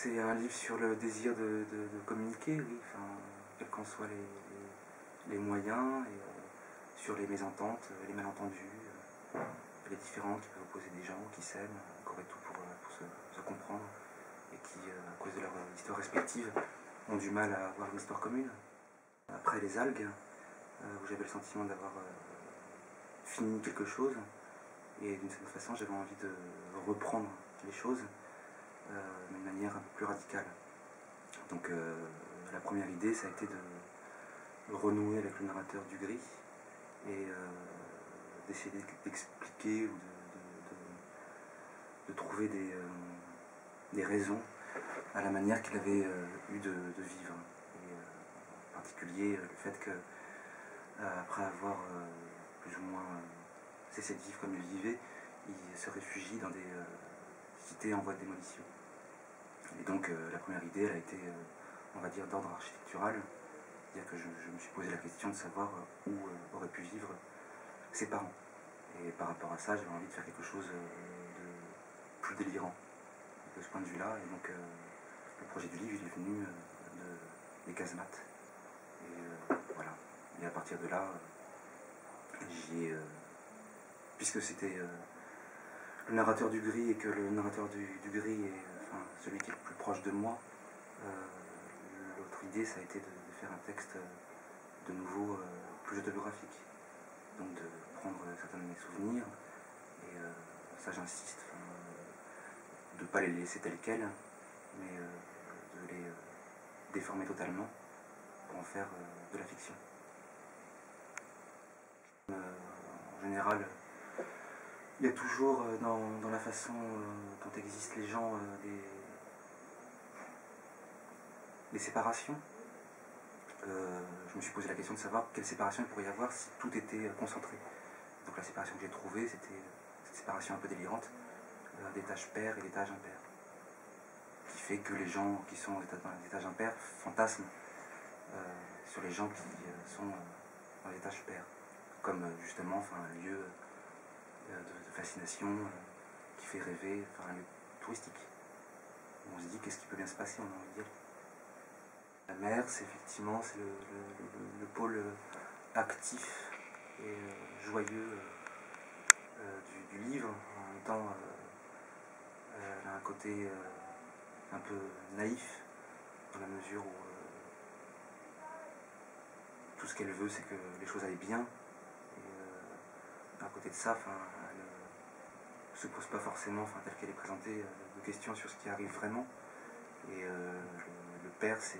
c'est un livre sur le désir de communiquer, oui, enfin, quels qu'en soient les moyens, et sur les mésententes, les malentendus, les différences qui peuvent opposer des gens qui s'aiment, qui auraient tout pour se comprendre, et qui, à cause de leur histoire respective, ont du mal à avoir une histoire commune. Après les algues, où j'avais le sentiment d'avoir fini quelque chose, et d'une certaine façon j'avais envie de reprendre les choses d'une manière un peu plus radicale. Donc la première idée, ça a été de renouer avec le narrateur du Gris et d'essayer d'expliquer ou de trouver des raisons à la manière qu'il avait eu de vivre. Et, en particulier le fait que après avoir plus ou moins cessé de vivre comme il vivait, il se réfugie dans des cités en voie de démolition. Et donc la première idée, elle a été, on va dire, d'ordre architectural, c'est-à-dire que je me suis posé la question de savoir où auraient pu vivre ses parents. Et par rapport à ça, j'avais envie de faire quelque chose de plus délirant de ce point de vue-là. Et donc le projet du livre, il est venu des casemates. Et voilà. Et à partir de là, puisque c'était le narrateur du Gris et que le narrateur du Gris est celui qui est le plus proche de moi, l'autre idée, ça a été de faire un texte de nouveau plus autobiographique. Donc de prendre certains de mes souvenirs, et ça j'insiste, de ne pas les laisser tels quels, mais de les déformer totalement pour en faire de la fiction. En général, il y a toujours dans la façon dont existent les gens des séparations. Je me suis posé la question de savoir quelle séparation il pourrait y avoir si tout était concentré. Donc la séparation que j'ai trouvée, c'était cette séparation un peu délirante des tâches pairs et des tâches impaires, qui fait que les gens qui sont dans des tâches impaires fantasment sur les gens qui sont dans des tâches pairs, comme justement un lieu de fascination qui fait rêver, un lieu touristique. On se dit qu'est-ce qui peut bien se passer, on a envie de dire. La mer, c'est effectivement le pôle actif et joyeux du livre. En même temps, elle a un côté un peu naïf, dans la mesure où tout ce qu'elle veut, c'est que les choses aillent bien. Et à côté de ça, elle ne se pose pas forcément, telle qu'elle est présentée, de questions sur ce qui arrive vraiment. Et le père, c'est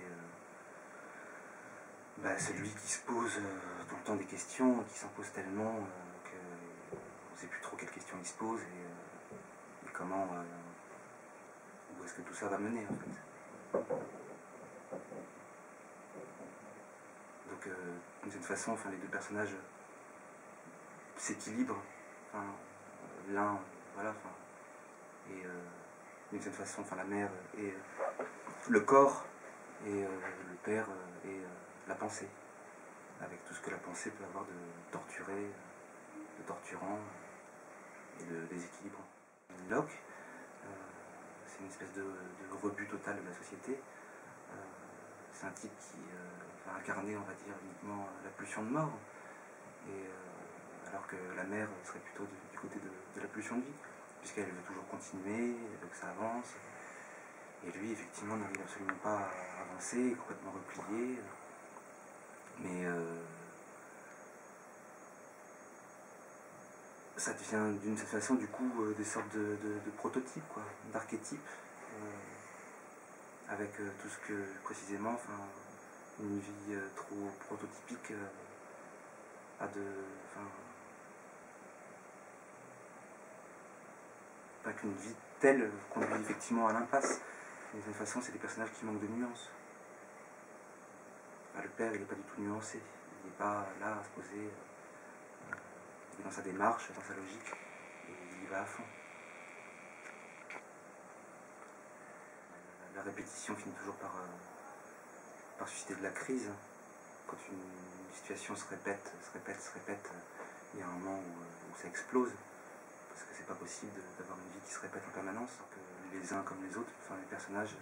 celui qui se pose tout le temps des questions, qui s'en pose tellement qu'on ne sait plus trop quelles questions il se pose et comment, où est-ce que tout ça va mener en fait. Donc d'une certaine façon, les deux personnages s'équilibrent, l'un, voilà, et d'une certaine façon, la mère et le corps et le père et la pensée, avec tout ce que la pensée peut avoir de torturé, de torturant et de déséquilibrant. Locke, c'est une espèce de rebut total de la société. C'est un type qui va incarner, on va dire, uniquement la pulsion de mort, et alors que la mère serait plutôt du côté de la pulsion de vie, puisqu'elle veut toujours continuer, elle veut que ça avance. Et lui, effectivement, n'arrive absolument pas à avancer, complètement replié. Mais ça devient d'une certaine façon, du coup, des sortes de prototypes, d'archétypes, avec tout ce que, précisément, une vie trop prototypique a qu'une vie telle conduit effectivement à l'impasse. D'une certaine façon, c'est des personnages qui manquent de nuances. Le père, il n'est pas du tout nuancé. Il n'est pas là à se poser. Il est dans sa démarche, dans sa logique, et il y va à fond. La répétition finit toujours par susciter de la crise. Quand une situation se répète, il y a un moment où ça explose. Parce que c'est pas possible d'avoir une vie qui se répète en permanence, que les uns comme les autres, les personnages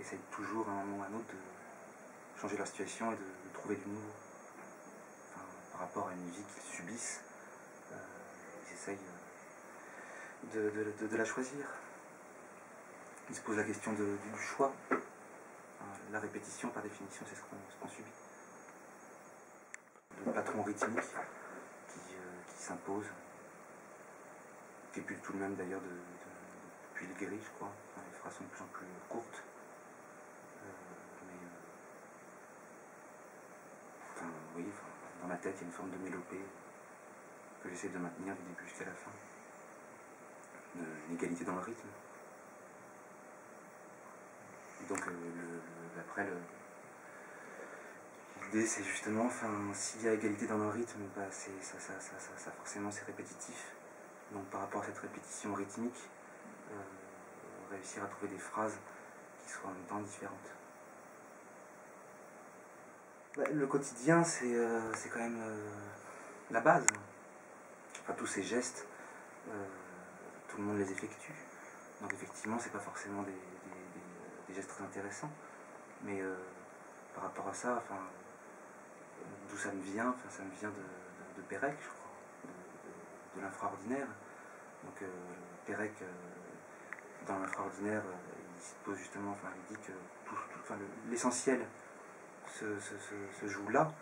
essayent toujours à un moment ou à un autre de changer leur situation et de trouver du nouveau. Enfin, par rapport à une vie qu'ils subissent, ils essayent de la choisir. Ils se posent la question du choix. La répétition, par définition, c'est ce qu'on subit. Le patron rythmique qui s'impose, qui n'est plus du tout le même d'ailleurs depuis le guéri, je crois. Enfin, les phrases sont de plus en plus courtes. Oui, dans ma tête, il y a une forme de mélopée que j'essaie de maintenir du début jusqu'à la fin. Une égalité dans le rythme. Donc après, l'idée c'est justement, s'il y a égalité dans le rythme, ça forcément c'est répétitif. Donc par rapport à cette répétition rythmique, réussir à trouver des phrases qui soient en même temps différentes. Le quotidien, c'est quand même la base. Enfin, tous ces gestes, tout le monde les effectue. Donc effectivement, c'est pas forcément des gestes très intéressants. Mais par rapport à ça, d'où ça me vient, ça me vient de Pérec, je crois, de l'infraordinaire. Donc Pérec, dans l'infraordinaire, il se pose justement, il dit que l'essentiel se joue là.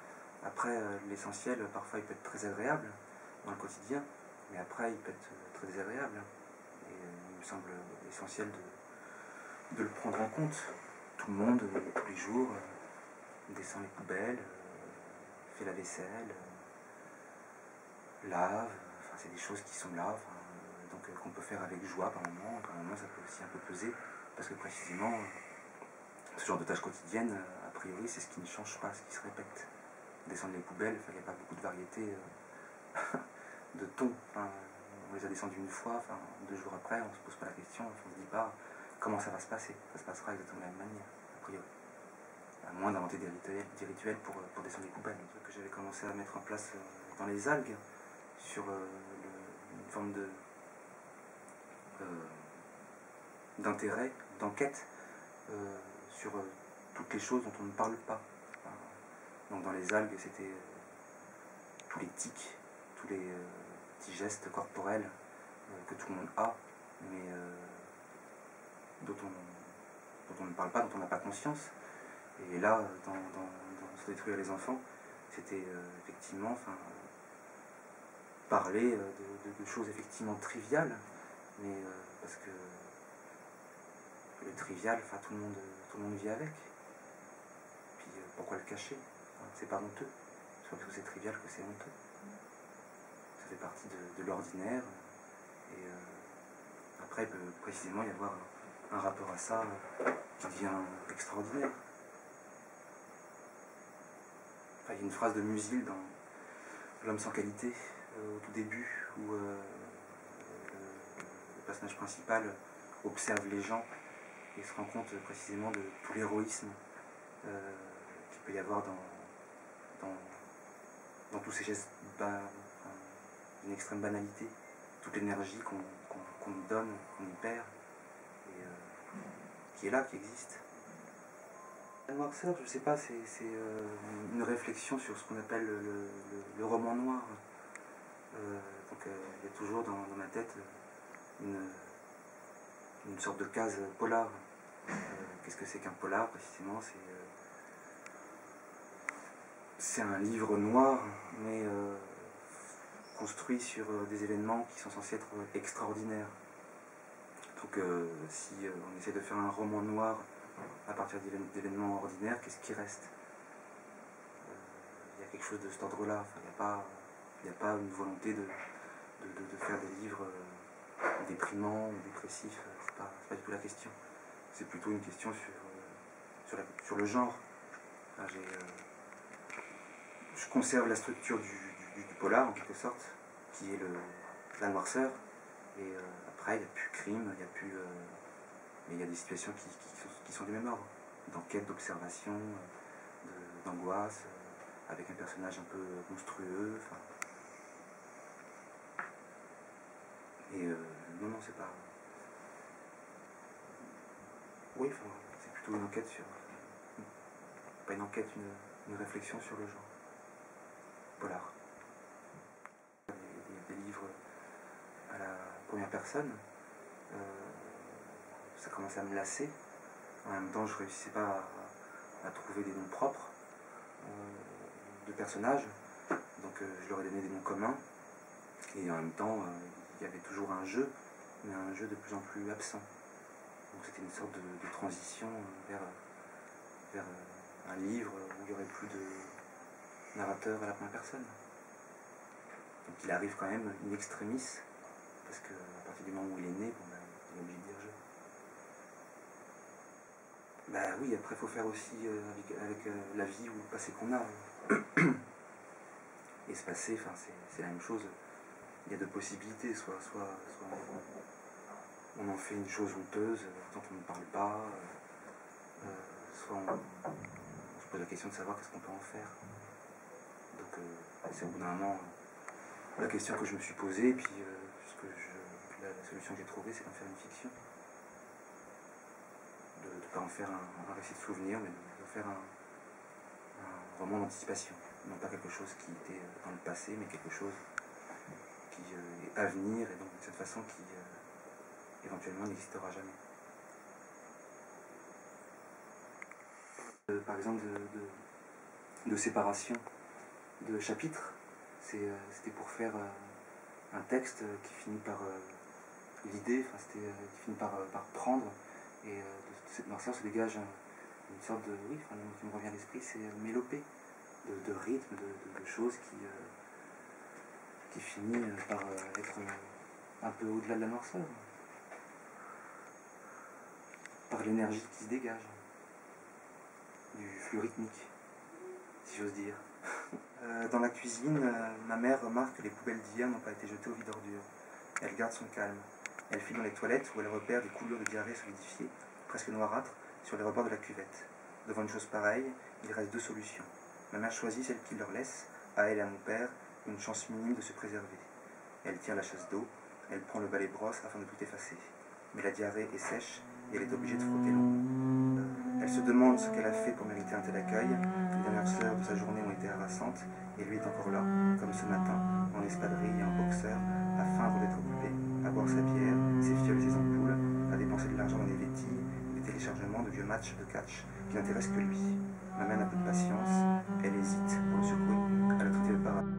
Après, l'essentiel, parfois, il peut être très agréable dans le quotidien, mais après, il peut être très désagréable. Et il me semble essentiel de le prendre en compte. Tout le monde, tous les jours, descend les poubelles, fait la vaisselle, lave, c'est des choses qui sont là, donc qu'on peut faire avec joie par moment ça peut aussi un peu peser, parce que précisément, ce genre de tâches quotidiennes, a priori, c'est ce qui ne change pas, ce qui se répète. Descendre les poubelles, il n'y a pas beaucoup de variété de tons. On les a descendues une fois, 2 jours après, on ne se pose pas la question, on ne se dit pas comment ça va se passer. Ça se passera exactement de la même manière, a priori. À moins d'inventer des rituels pour descendre les poubelles. Un truc que j'avais commencé à mettre en place dans les algues, sur une forme d'intérêt, d'enquête, sur toutes les choses dont on ne parle pas. Donc dans les algues, c'était tous les tics, tous les petits gestes corporels que tout le monde a, mais dont on ne parle pas, dont on n'a pas conscience. Et là, dans Se détruire les enfants, c'était effectivement parler de choses effectivement triviales, mais parce que le trivial, tout le monde vit avec. Puis pourquoi le cacher? C'est pas honteux. C'est pas parce que c'est trivial que c'est honteux. Ça fait partie de l'ordinaire. Et après, il peut précisément y avoir un rapport à ça qui devient extraordinaire. Il y a une phrase de Musil dans L'homme sans qualité, au tout début, où le personnage principal observe les gens et se rend compte précisément de tout l'héroïsme qu'il peut y avoir dans tous ces gestes d'une extrême banalité, toute l'énergie qu'on y donne, qu'on y perd, et qui est là, qui existe. La noirceur, je ne sais pas, c'est une réflexion sur ce qu'on appelle le roman noir. Donc il y a toujours dans ma tête une sorte de case polar. Qu'est-ce que c'est qu'un polar précisément? C'est un livre noir, mais construit sur des événements qui sont censés être extraordinaires. Donc si on essaie de faire un roman noir à partir d'événements ordinaires, qu'est-ce qui reste? Il y a quelque chose de cet ordre-là. Il n'y a pas une volonté de faire des livres déprimants ou dépressifs. C'est pas du tout la question. C'est plutôt une question sur le genre. Je conserve la structure du polar, en quelque sorte, qui est la noirceur. Et après, il n'y a plus crime, il n'y a plus... mais il y a des situations qui sont du même ordre, d'enquête, d'observation, d'angoisse, avec un personnage un peu monstrueux. Et non, c'est pas... Oui, enfin, c'est plutôt une enquête sur... Pas une enquête, une réflexion sur le genre. Polar. Des livres à la première personne, ça commençait à me lasser. En même temps, je ne réussissais pas à trouver des noms propres de personnages. Donc je leur ai donné des noms communs. Et en même temps, il y avait toujours un jeu, mais un jeu de plus en plus absent. Donc c'était une sorte de transition vers un livre où il n'y aurait plus de narrateur à la première personne. Donc il arrive quand même in extremis, parce qu'à partir du moment où il est né, bon, il est obligé de dire je. Bah oui, après il faut faire aussi avec la vie ou le passé qu'on a. Et ce passé, c'est la même chose. Il y a deux possibilités, soit on en fait une chose honteuse dont on ne parle pas, soit on se pose la question de savoir qu'est-ce qu'on peut en faire. Donc c'est au bout d'un moment la question que je me suis posée, et puis la solution que j'ai trouvée, c'est d'en faire une fiction. De ne pas en faire un récit de souvenir, mais de faire un roman d'anticipation. Non pas quelque chose qui était dans le passé, mais quelque chose qui est à venir, et donc de cette façon qui éventuellement n'existera jamais. Par exemple de séparation de chapitres, c'était pour faire un texte qui finit par l'idée, qui finit par prendre, et de cette noirceur se dégage une sorte de, oui, le mot qui me revient à l'esprit, c'est mélopée, de rythme, de choses qui finit par être un peu au-delà de la noirceur, par l'énergie qui se dégage, du flux rythmique, si j'ose dire. Dans la cuisine, ma mère remarque que les poubelles d'hier n'ont pas été jetées au vide-ordures. Elle garde son calme. Elle file dans les toilettes où elle repère des coulures de diarrhée solidifiées, presque noirâtres, sur les rebords de la cuvette. Devant une chose pareille, il reste deux solutions. Ma mère choisit celle qui leur laisse, à elle et à mon père, une chance minime de se préserver. Elle tire la chasse d'eau, elle prend le balai-brosse afin de tout effacer. Mais la diarrhée est sèche et elle est obligée de frotter longuement. Elle se demande ce qu'elle a fait pour mériter un tel accueil. Les dernières heures de sa journée ont été harassantes et lui est encore là, comme ce matin, en espadrille et en boxeur, à feindre d'être occupé, à boire sa bière, ses fioles et ses ampoules, à dépenser de l'argent dans des vétilles, des téléchargements de vieux matchs de catch qui n'intéressent que lui. Ma mère n'a peu de patience, elle hésite pour le secouer, à le traiter de parade.